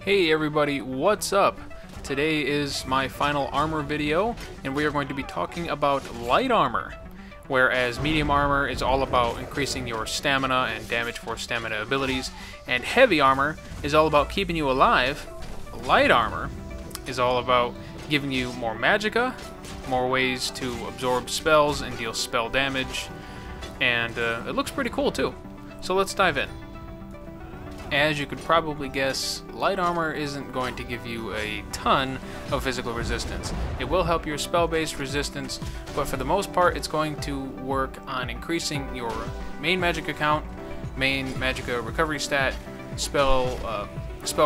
Hey everybody, what's up? Today is my final armor video, and we are going to be talking about light armor. Whereas medium armor is all about increasing your stamina and damage for stamina abilities, and heavy armor is all about keeping you alive, light armor is all about giving you more magicka, more ways to absorb spells and deal spell damage, and it looks pretty cool too. So let's dive in. As you could probably guess, light armor isn't going to give you a ton of physical resistance. It will help your spell-based resistance, but for the most part it's going to work on increasing your main magicka count, main magicka recovery stat, spell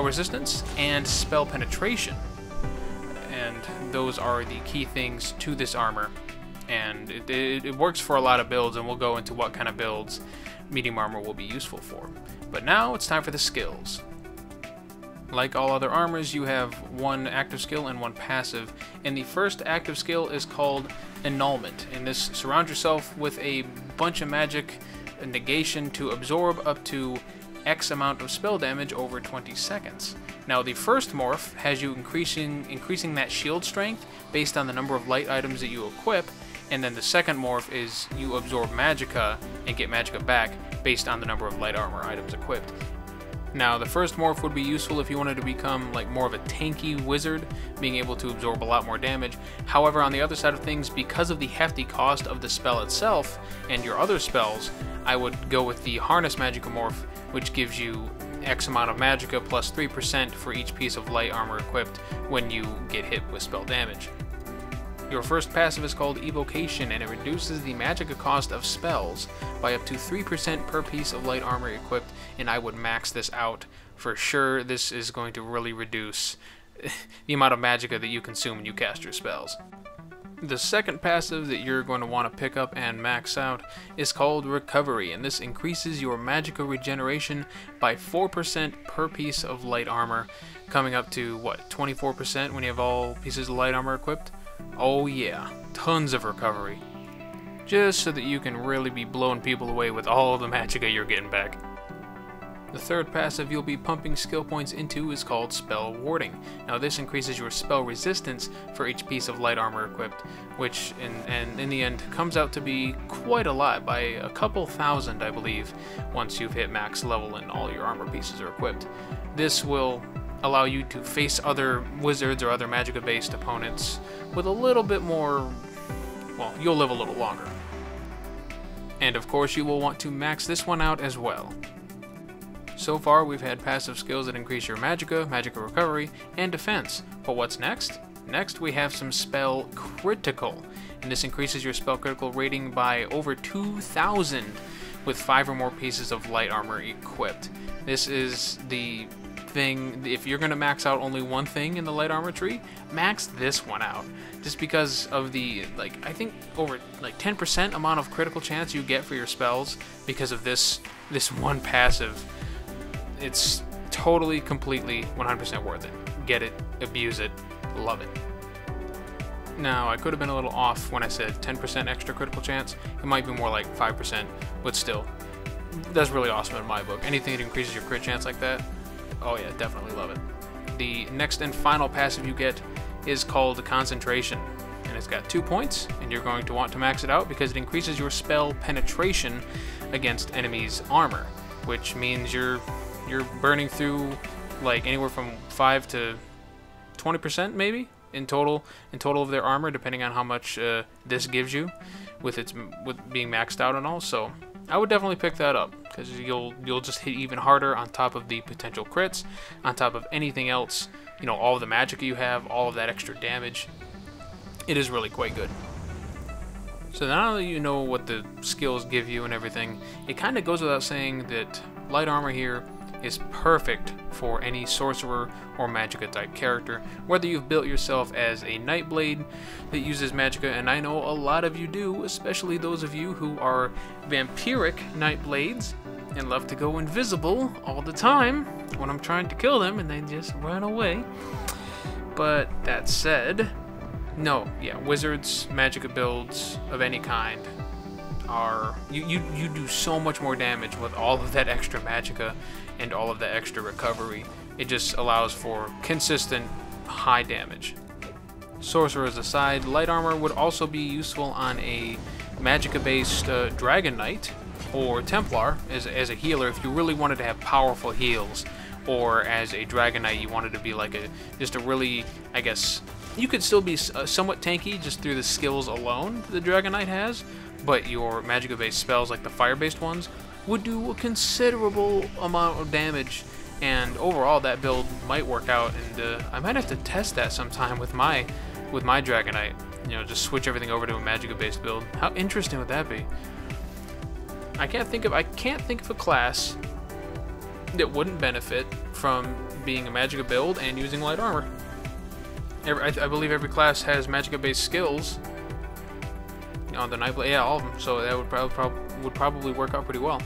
resistance, and spell penetration. And those are the key things to this armor. And it works for a lot of builds, and we'll go into what kind of builds medium armor will be useful for. But now it's time for the skills. Like all other armors, you have one active skill and one passive, and the first active skill is called Annulment. In this, surround yourself with a bunch of magic negation to absorb up to X amount of spell damage over 20 seconds. Now the first morph has you increasing that shield strength based on the number of light items that you equip, and then the second morph is you absorb magicka and get magicka back based on the number of light armor items equipped. Now the first morph would be useful if you wanted to become like more of a tanky wizard, being able to absorb a lot more damage. However, on the other side of things, because of the hefty cost of the spell itself and your other spells, I would go with the harness magicka morph, which gives you X amount of magicka plus 3% for each piece of light armor equipped when you get hit with spell damage. Your first passive is called Evocation, and it reduces the magicka cost of spells by up to 3% per piece of light armor equipped, and I would max this out for sure. This is going to really reduce the amount of magicka that you consume when you cast your spells. The second passive that you're going to want to pick up and max out is called Recovery, and this increases your magicka regeneration by 4% per piece of light armor, coming up to, what, 24% when you have all pieces of light armor equipped? Oh yeah, tons of recovery. Just so that you can really be blowing people away with all of the magicka you're getting back. The third passive you'll be pumping skill points into is called Spell Warding. Now this increases your spell resistance for each piece of light armor equipped, which in the end comes out to be quite a lot, by a couple thousand I believe, once you've hit max level and all your armor pieces are equipped. This will allow you to face other wizards or other magicka based opponents with a little bit more, well, you'll live a little longer. And of course you will want to max this one out as well. So far we've had passive skills that increase your magicka, magicka recovery, and defense. But what's next? Next we have some spell critical, and this increases your spell critical rating by over 2,000 with 5 or more pieces of light armor equipped. This is the thing, if you're going to max out only one thing in the light armor tree, max this one out, just because of the, like, I think over like 10% amount of critical chance you get for your spells because of this one passive. It's totally, completely 100% worth it. Get it, abuse it, love it. Now, I could have been a little off when I said 10% extra critical chance. It might be more like 5%, but still, that's really awesome in my book. Anything that increases your crit chance like that, oh yeah, definitely love it. The next and final passive you get is called Concentration, and it's got 2 points, and you're going to want to max it out because it increases your spell penetration against enemies' armor, which means you're burning through like anywhere from 5 to 20% maybe in total of their armor, depending on how much this gives you with being maxed out and all. So I would definitely pick that up, because you'll just hit even harder on top of the potential crits, on top of anything else, you know, all of the magicka you have, all of that extra damage. It is really quite good. So now that you know what the skills give you and everything, it kind of goes without saying that light armor here is perfect for any sorcerer or magicka type character, whether you've built yourself as a Nightblade that uses magicka, and I know a lot of you do, especially those of you who are vampiric Nightblades and love to go invisible all the time when I'm trying to kill them and they just run away. But that said, no, yeah, wizards, magicka builds of any kind are, you do so much more damage with all of that extra magicka and all of that extra recovery It just allows for consistent high damage. Sorcerers aside, light armor would also be useful on a Magicka-based Dragon Knight or Templar as a healer if you really wanted to have powerful heals, or as a Dragon Knight you wanted to be like just a really, I guess, you could still be somewhat tanky just through the skills alone the Dragon Knight has, but your Magicka-based spells like the fire-based ones would do a considerable amount of damage, and overall that build might work out, and I might have to test that sometime with my Dragon Knight. You know, just switch everything over to a Magicka-based build. How interesting would that be? I can't think of a class that wouldn't benefit from being a Magicka build and using light armor. I believe every class has Magicka-based skills. On the Nightblade, yeah, all of them. So that would probably work out pretty well.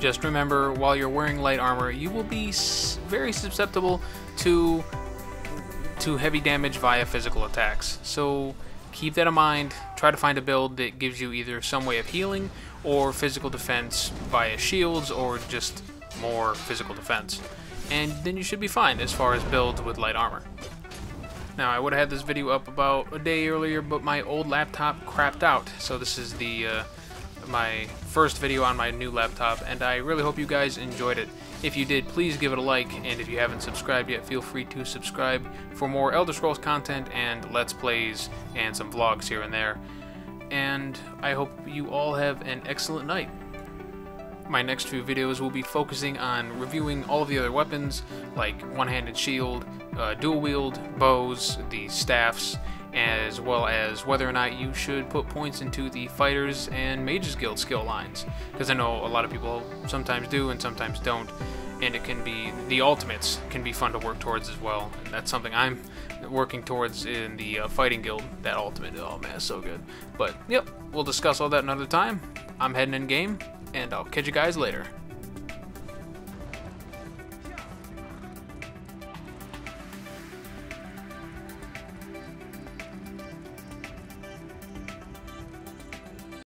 Just remember, while you're wearing light armor, you will be very susceptible to heavy damage via physical attacks. So keep that in mind. Try to find a build that gives you either some way of healing or physical defense via shields or just more physical defense. And then you should be fine as far as builds with light armor. Now, I would have had this video up about a day earlier, but my old laptop crapped out. So this is my first video on my new laptop, and I really hope you guys enjoyed it. If you did, please give it a like, and if you haven't subscribed yet, feel free to subscribe for more Elder Scrolls content and Let's Plays and some vlogs here and there. And I hope you all have an excellent night. My next few videos will be focusing on reviewing all of the other weapons, like one-handed shield, dual wield, bows, the staffs, as well as whether or not you should put points into the Fighters and Mages Guild skill lines, because I know a lot of people sometimes do and sometimes don't, and it can be, the ultimates can be fun to work towards as well. And that's something I'm working towards in the Fighting Guild, that ultimate. Oh man, it's so good. But yep, we'll discuss all that another time. I'm heading in game, and I'll catch you guys later.